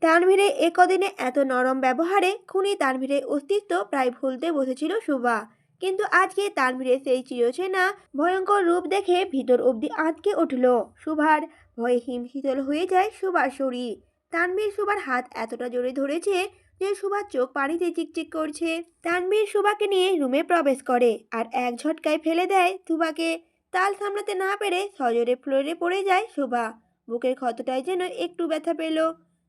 তানভীরের এ কদিনে এত নরম ব্যবহারে খুনি তানভীরের অস্তিত্ব প্রায় ভুলতে বসেছিল শুভা। কিন্তু আজকে তানভীরের সেই চিরচেনা ভয়ঙ্কর রূপ দেখে ভিতর অবধি আঁতকে উঠল শুভার। ভয়ে হিমশীতল হয়ে যায় শুভার শরীর। তানভীর শুভার হাত এতটা জোরে ধরেছে যে শুভার চোখ পানিতে চিকচিক করছে। তানভীর শুভাকে নিয়ে রুমে প্রবেশ করে আর এক ঝটকায় ফেলে দেয় শুভাকে। তাল সামলাতে না পেরে সজোরে ফ্লোরে পড়ে যায় শুভা। বুকের ক্ষতটায় যেন একটু ব্যথা পেল।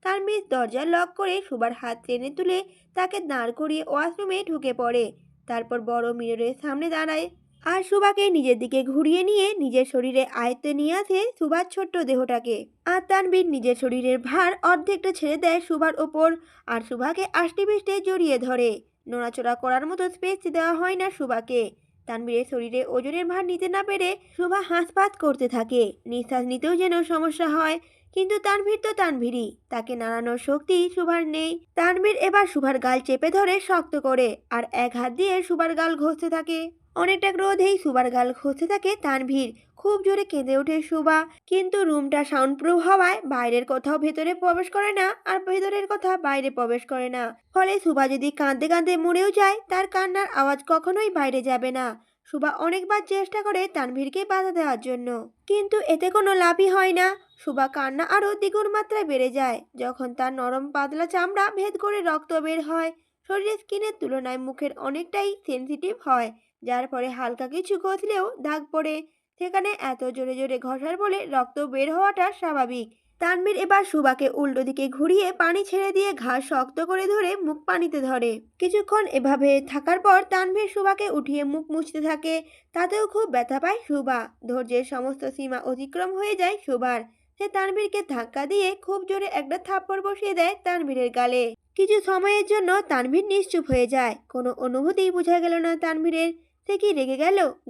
তানভীর দরজা লক করে শুভার হাত টেনে তুলে তাকে দাঁড় করিয়ে ওয়াশরুমে ঢুকে পড়ে। তারপর বড় মিররের সামনে দাঁড়ায় আর শুভাকে নিজের দিকে ঘুরিয়ে নিয়ে নিজের শরীরে আয়ত্তে নিয়ে আসে শুভার ছোট্ট দেহটাকে। আর তানভীর নিজের শরীরের ভার অর্ধেকটা ছেড়ে দেয় শুভার ওপর আর শুভাকে আষ্টে পৃষ্ঠে জড়িয়ে ধরে। নড়াচড়া করার মতো স্পেস দেওয়া হয় না শুভাকে। তানভীরের শরীরে ওজনের ভার নিতে না পেরে শুভা হাঁসফাঁস করতে থাকে। নিঃশ্বাস নিতেও যেন সমস্যা হয়। কিন্তু তানভীর তো তানভীরই, তাকে নাড়ানোর শক্তি শুভার নেই। তানভীর এবার শুভার গাল চেপে ধরে শক্ত করে আর এক হাত দিয়ে শুভার গাল ঘষতে থাকে। অনেকটা ক্রোধেই শুভার গাল ঘষতে থাকে তানভীর। খুব জোরে কেঁদে ওঠে শুভা। কিন্তু রুমটা সাউন্ড প্রুফ হওয়ায় বাইরের কোথাও ভেতরে প্রবেশ করে না আর ভেতরের কথা বাইরে প্রবেশ করে না। ফলে শুভা যদি কাঁদতে কাঁদতে মরেও যায় তার কান্নার আওয়াজ কখনোই বাইরে যাবে না। শুভা অনেকবার চেষ্টা করে তানভীরকে বাধা দেওয়ার জন্য, কিন্তু এতে কোনো লাভই হয় না। শুভা কান্না আরও দ্বিগুণ মাত্রায় বেড়ে যায় যখন তার নরম পাতলা চামড়া ভেদ করে রক্ত বের হয়। শরীরের স্কিনের তুলনায় মুখের অনেকটাই সেনসিটিভ হয়, যার ফলে হালকা কিছু ঘষলেও দাগ পড়ে। সেখানে এত জোরে জোরে ঘষার ফলে রক্ত বের হওয়াটা স্বাভাবিক। তানভীর এবার সুবাকে উল্টো দিকে ঘুরিয়ে পানি ছেড়ে দিয়ে ঘাড় শক্ত করে ধরে মুখ পানিতে ধরে। কিছুক্ষণ এভাবে থাকার পর তানভীর সুবাকে উঠিয়ে মুখ মুছতে থাকে। তাতেও খুব ব্যথা পায় সুবা। ধৈর্যের সমস্ত সীমা অতিক্রম হয়ে যায় সুবার। সে তানভীরকে ধাক্কা দিয়ে খুব জোরে একটা থাপ্পড় বসিয়ে দেয় তানভীরের গালে। কিছু সময়ের জন্য তানভীর নিশ্চুপ হয়ে যায়। কোনো অনুভূতিই বোঝা গেল না তানভীরের। সে কি রেগে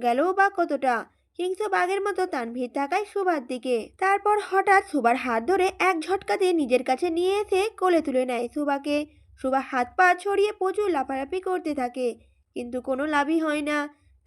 গেলও বা কতটা। হিংস্র বাঘের মতো তানভীর তাকায় সুবার দিকে। তারপর হঠাৎ সুবার হাত ধরে এক ঝটকাতে নিজের কাছে নিয়ে এসে কোলে তুলে নেয় সুবাকে। সুবা হাত পা ছড়িয়ে প্রচুর লাফালাফি করতে থাকে, কিন্তু কোনো লাভই হয় না।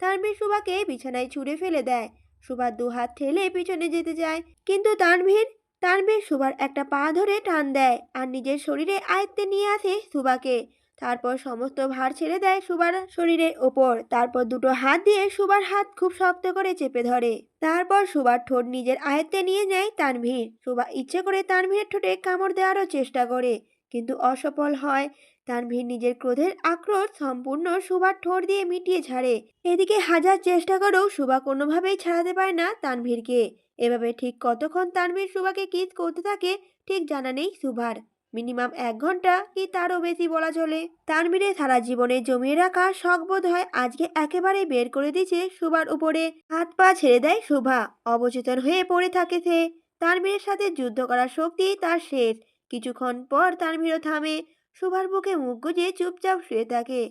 তানভীর সুবাকে বিছানায় ছুঁড়ে ফেলে দেয়। সুবার দু হাত ঠেলে পিছনে যেতে যায়, কিন্তু তানভীর তানভীর সুবার একটা পা ধরে টান দেয় আর নিজের শরীরে আয়ত্তে নিয়ে আসে সুবাকে। তারপর সমস্ত ভার ছেড়ে দেয় সুবার শরীরের ওপর। তারপর দুটো হাত দিয়ে সুবার হাত খুব শক্ত করে চেপে ধরে। তারপর সুবার ঠোঁট নিজের আয়ত্তে নিয়ে নেয় তানভীর। সুবা ইচ্ছে করে তানভীরের ঠোঁটে কামড় দেওয়ারও চেষ্টা করে, কিন্তু অসফল হয়। তানভীর নিজের ক্রোধের আক্রোশ সম্পূর্ণ সুবার ঠোঁট দিয়ে মিটিয়ে ছাড়ে। এদিকে হাজার চেষ্টা করেও সুবা কোনোভাবেই ছাড়াতে পারে না তানভীরকে। এভাবে ঠিক কতক্ষণ তানভীর সুবাকে কিস করতে থাকে ঠিক জানা নেই সুভার। মিনিমাম 1 ঘন্টা কি তারও বেশি বলা চলে। তানভীরের সারা জীবনে জমিয়ে রাখা শখ বোধ হয় আজকে একেবারে বের করে দিয়েছে সুভার উপরে। হাত পা ছেড়ে দেয় সুভা। অবচেতন হয়ে পড়ে থাকে সে। তানভীরের সাথে যুদ্ধ করার শক্তি তার শেষ। কিছুক্ষণ পর তানভীরও থামে। সুভার বুকে মুখ গুজে চুপচাপ শুয়ে থাকে।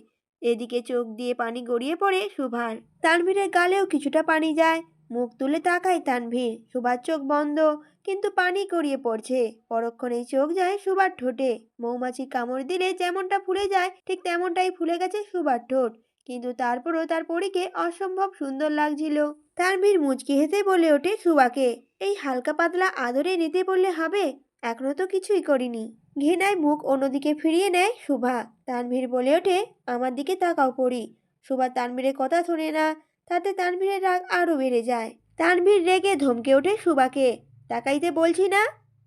এদিকে চোখ দিয়ে পানি গড়িয়ে পড়ে সুভার। তানভীরের গালেও কিছুটা পানি যায়। মুখ তুলে তাকায় তানভীর। সুভার চোখ বন্ধ, কিন্তু পানি গড়িয়ে পড়ছে। পরক্ষণেই চোখ যায় সুভার ঠোঁটে। মৌমাছি কামড় দিলে যেমনটা ফুলে যায় ঠিক তেমনটাই ফুলে গেছে সুভার ঠোঁট। কিন্তু তারপরও তার পরীকে অসম্ভব সুন্দর লাগছিল। তানভীর মুচকি হেসে বলে ওঠে সুভাকে, এই হালকা পাতলা আদরে নিতে বললে হবে? এখনো তো কিছুই করিনি। ঘৃণায় মুখ অন্যদিকে ফিরিয়ে নেয় সুভা। তানভীর বলে ওঠে, আমার দিকে তাকাও পড়ি। সুভা তানভীরের কথা শোনে না। তাতে তানভীরের রাগ আরো বেড়ে যায়। তানভীর রেগে ধমকে ওঠে সুভাকে, তাকাইতে বলছি না।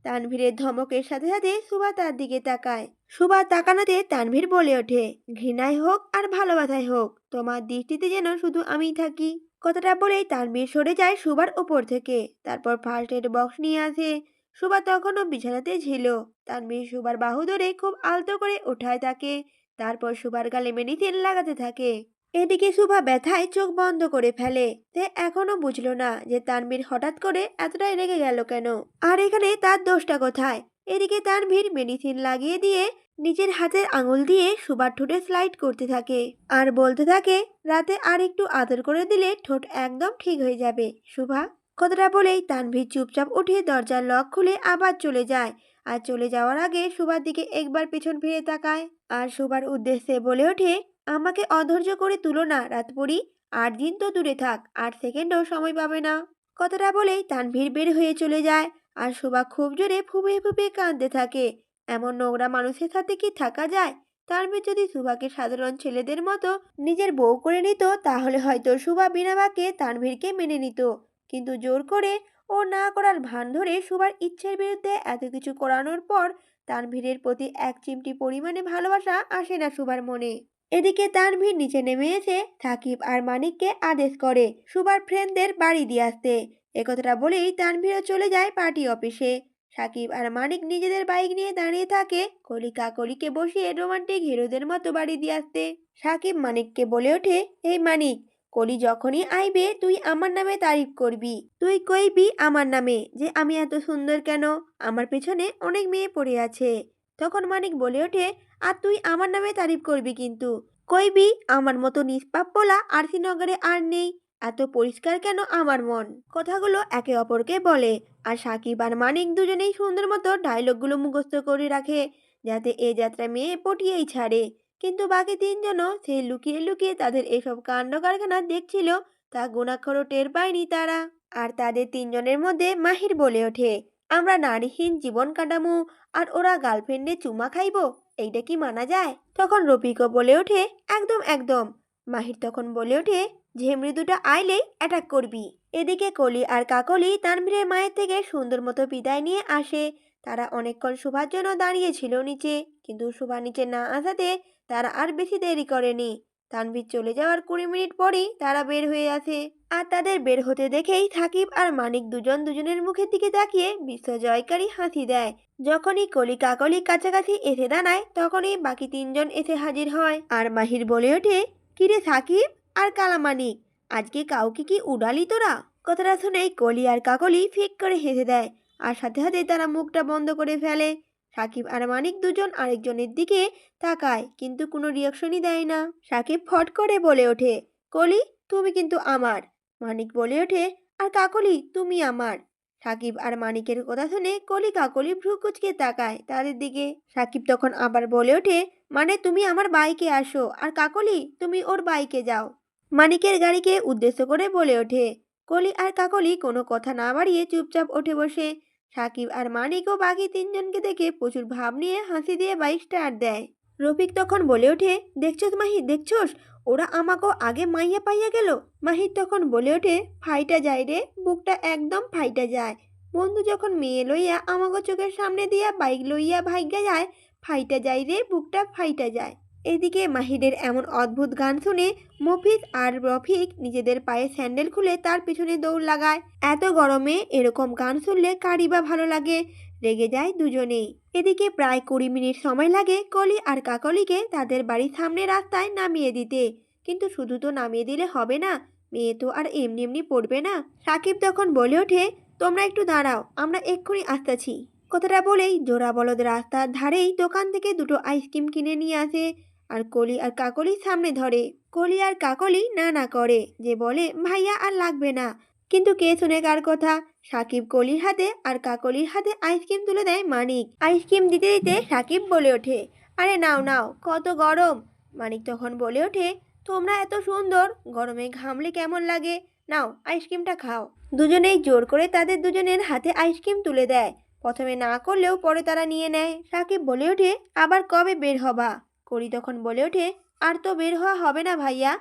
তানভীরের ধমকের সাথে সাথে সুভা তার দিকে তাকায়। সুভা তাকানোতে তানভীর বলে ওঠে, ঘৃণায় হোক আর ভালোবাসায় হোক তোমার দৃষ্টিতে যেন শুধু আমিই থাকি। কথাটা বলেই তানভীর সরে যায় সুভার ওপর থেকে। তারপর ফার্স্ট এড বক্স নিয়ে আসে। সুভা তখনও বিছানাতে ছিল। তানভীর সুভার বাহু ধরে খুব আলতো করে ওঠায় তাকে। তারপর সুভার গালে মেডিসিন লাগাতে থাকে। এদিকে সুভা ব্যথায় চোখ বন্ধ করে ফেলে। সে এখনো বুঝলো না যে তানভীর হঠাৎ করে এতটাই রেগে গেল কেন, আর এখানে তার দোষটা কোথায়। এদিকে তানভীর মেডিসিন লাগিয়ে দিয়ে নিজের হাতের আঙুল দিয়ে সুভার ঠোঁটে স্লাইড করতে থাকে আর বলতে থাকে, রাতে আর একটু আদর করে দিলে ঠোঁট একদম ঠিক হয়ে যাবে সুভা। কথাটা বলেই তানভীর চুপচাপ উঠে দরজার লক খুলে আবার চলে যায়। আর চলে যাওয়ার আগে সুভার দিকে একবার পেছন ফিরে তাকায় আর সুভার উদ্দেশ্যে বলে ওঠে, আমাকে অধৈর্য করে তুলো না রাতপুরি। 8 দিন তো দূরে থাক, 8 সেকেন্ডও সময় পাবে না। কথাটা বলেই তানভীর বের হয়ে চলে যায় আর সুভা খুব জোরে ফুপিয়ে ফুপিয়ে কাঁদতে থাকে। এমন নোংরা মানুষের সাথে কি থাকা যায়? তানভীর যদি শুভাকে সাধারণ ছেলেদের মতো নিজের বউ করে নিত তাহলে হয়তো শুভা বিনা বাক্যে তানভীরকে মেনে নিত, কিন্তু জোর করে ও না করার ভান ধরে শুভার ইচ্ছের বিরুদ্ধে এত কিছু করানোর পর তানভীরের প্রতি এক চিমটি পরিমাণে ভালোবাসা আসে না শুভার মনে। এদিকে তানভীর নিচে নেমে এসে সাকিব আর মানিককে আদেশ করে শুভার ফ্রেন্ডদের বাড়ি দিয়ে আসতে। একথাটা বলেই তানভীরও চলে যায় পার্টি অফিসে। সাকিব আর মানিক নিজেদের বাইক নিয়ে দাঁড়িয়ে থাকে কলি কাকলিকে বসিয়ে রোমান্টিক হিরোদের মতো বাড়ি দিয়ে আসতে। সাকিব মানিককে বলে ওঠে, এই মানিক, কলি যখনই আইবে তুই আমার নামে তারিফ করবি, তুই কইবি আমার নামে যে আমি এত সুন্দর কেন, আমার পেছনে অনেক মেয়ে পড়ে আছে। তখন মানিক বলে ওঠে, আর তুই আমার নামে তারিফ করবি কিন্তু কইবি আমার মতো নিষ্পাপ পোলা আরসিনগরে আর নেই, এত পরিষ্কার কেন আমার মন। কথাগুলো একে অপরকে বলে আর সাকিব আর মানিক দুজনেই সুন্দর মতো ডায়লগগুলো মুখস্থ করে রাখে যাতে এ যাত্রা মেয়ে পটিয়েই ছাড়ে। কিন্তু বাকি তিনজনও সেই লুকিয়ে লুকিয়ে তাদের এসব কাণ্ড কারখানা দেখছিল, তা গোনাক্ষরও টের পায়নি তারা। আর তাদের তিনজনের মধ্যে মাহির বলে ওঠে, আমরা নারীহীন জীবন কাটামু আর ওরা গার্লফ্রেন্ডে চুমা খাইবো, এইটা কি মানা যায়? তখন রফিকও বলে ওঠে, একদম একদম। মাহির তখন বলে ওঠে, ঝেমরি দুটা আইলেই অ্যাটাক করবি। এদিকে কলি আর কাকলি তানভীরের মায়ের থেকে সুন্দর মতো বিদায় নিয়ে আসে। তারা অনেকক্ষণ শোভার জন্য দাঁড়িয়েছিল নিচে, কিন্তু শোভা নিচে না আসাতে তারা আর বেশি দেরি করেনি। তানভীর চলে যাওয়ার 20 মিনিট পরেই তারা বের হয়ে আসে। আর তাদের বের হতে দেখেই সাকিব আর মানিক দুজন দুজনের মুখের দিকে তাকিয়ে বিশ্ব জয়কারী হাসি দেয়। যখনই কলি কাকলি কাছাকাছি এসে দাঁড়ায় তখনই বাকি তিনজন এসে হাজির হয়। আর মাহির বলে ওঠে, কিরে সাকিব আর কালামানিক, আজকে কাউকে কি উড়ালি তোরা? কথাটা শুনেই কলি আর কাকলি ফিক করে হেসে দেয় আর সাথে সাথে তারা মুখটা বন্ধ করে ফেলে। সাকিব আর মানিক দুজন আরেকজনের দিকে তাকায় কিন্তু কোনো রিয়াকশনই দেয় না। সাকিব ফট করে বলে ওঠে, কলি তুমি কিন্তু আমার। মানিক বলে ওঠে, আর কাকলি তুমি আমার। সাকিব আর মানিকের কথা শুনে কলি কাকলি ভ্রু কুচকে তাকায় তাদের দিকে। সাকিব তখন আবার বলে ওঠে, মানে তুমি আমার বাইকে আসো আর কাকলি তুমি ওর বাইকে যাও। মানিকের গাড়িকে উদ্দেশ্য করে বলে ওঠে। কলি আর কাকলি কোনো কথা না বাড়িয়ে চুপচাপ উঠে বসে। সাকিব আর মানিকও বাকি তিনজনকে দেখে প্রচুর ভাব নিয়ে হাসি দিয়ে বাইক স্টার্ট দেয়। রফিক তখন বলে ওঠে, দেখছস মাহি দেখছস, ওরা আমাকেও আগে মাইয়া পাইয়া গেল। মাহির তখন বলে ওঠে, ফাইটা যায় রে, বুকটা একদম ফাইটা যায়। বন্ধু যখন মেয়ে লইয়া আমাকে চোখের সামনে দিয়া বাইক লইয়া ভাইগা যায়, ফাইটা যায় রে, বুকটা ফাইটা যায়। এদিকে মাহিদের এমন অদ্ভুত গান শুনে মফিজ আর রফিক নিজেদের পায়ে স্যান্ডেল খুলে তার পিছনে দৌড় লাগায়। এত গরমে এরকম গান শুনলে কারই বা ভালো লাগে, রেগে যায় দুজনেই। এদিকে প্রায় 20 মিনিট সময় লাগে কলি আর কাকলিকে তাদের বাড়ির সামনে রাস্তায় নামিয়ে দিতে। কিন্তু শুধু তো নামিয়ে দিলে হবে না, মেয়ে তো আর এমনি এমনি পড়বে না। সাকিব তখন বলে ওঠে, তোমরা একটু দাঁড়াও, আমরা এক্ষুনি আসতেছি। কথাটা বলেই জোড়া বলদ রাস্তার ধারেই দোকান থেকে দুটো আইসক্রিম কিনে নিয়ে আসে আর কলি আর কাকলি সামনে ধরে। কলি আর কাকলি না না করে, যে বলে ভাইয়া আর লাগবে না। কিন্তু কে শুনে কার কথা? সাকিব কলির হাতে আর কাকলির হাতে আইসক্রিম তুলে দেয় মানিক। আইসক্রিম দিতে দিতে সাকিব বলে ওঠে, আরে নাও নাও, কত গরম। মানিক তখন বলে ওঠে, তোমরা এত সুন্দর, গরমে ঘামলে কেমন লাগে, নাও আইসক্রিমটা খাও। দুজনেই জোর করে তাদের দুজনের হাতে আইসক্রিম তুলে দেয়। প্রথমে না করলেও পরে তারা নিয়ে নেয়। সাকিব বলে ওঠে, আবার কবে বের হবা? কলি তখন বলে ওঠে, আর তো বের হওয়া হবে না ভাইয়া।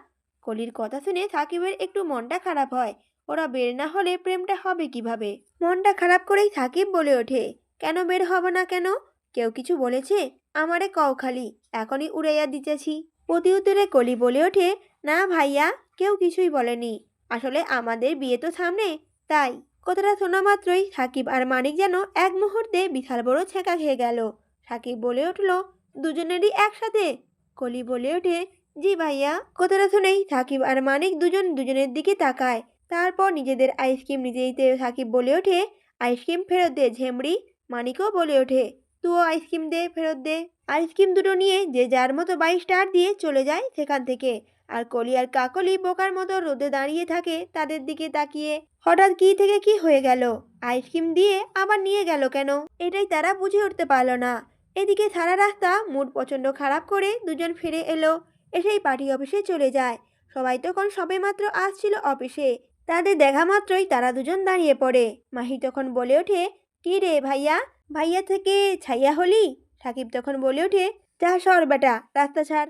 কলির কথা শুনে সাকিবের একটু মনটা খারাপ হয়, ওরা বের না হলে প্রেমটা হবে কিভাবে? মনটা খারাপ করেই সাকিব বলে ওঠে, কেন বের হব না কেন? কেউ কিছু বলেছে? আমারে কও খালি, এখনই উড়াইয়া দিতেছি। প্রতি উত্তরে কলি বলে ওঠে, না ভাইয়া, কেউ কিছুই বলেনি, আসলে আমাদের বিয়ে তো সামনে, তাই। কথাটা শোনা মাত্রই সাকিব আর মানিক যেন এক মুহূর্তে বিশাল বড় ছ্যাঁকা খেয়ে গেল। সাকিব বলে উঠল, দুজনেরই একসাথে? কলি বলে ওঠে, জি ভাইয়া। কথাটা শুনেই সাকিব আর মানিক দুজন দুজনের দিকে তাকায়। তারপর নিজেদের আইসক্রিম নিতে দিতে সাকিব বলে ওঠে, আইসক্রিম ফেরত দে ঝেমরি। মানিকও বলে ওঠে, তুইও আইসক্রিম দে, ফেরত দে। আইসক্রিম দুটো নিয়ে যে যার মতো বাইক স্টার্ট দিয়ে চলে যায় সেখান থেকে। আর কলি আর কাকলি বোকার মতো রোদে দাঁড়িয়ে থাকে তাদের দিকে তাকিয়ে। হঠাৎ কি থেকে কি হয়ে গেল, আইসক্রিম দিয়ে আবার নিয়ে গেল কেন, এটাই তারা বুঝে উঠতে পারল না। এদিকে সারা রাস্তা মুড প্রচণ্ড খারাপ করে দুজন ফিরে এলো, এসেই পার্টি অফিসে চলে যায়। সবাই তখন সবেমাত্র আসছিল অফিসে। তাদের দেখা মাত্রই তারা দুজন দাঁড়িয়ে পড়ে। মাহি তখন বলে ওঠে, কি রে ভাইয়া, ভাইয়া থেকে ছাইয়া হলি? সাকিব তখন বলে ওঠে, যা সর বেটা, রাস্তা ছাড়।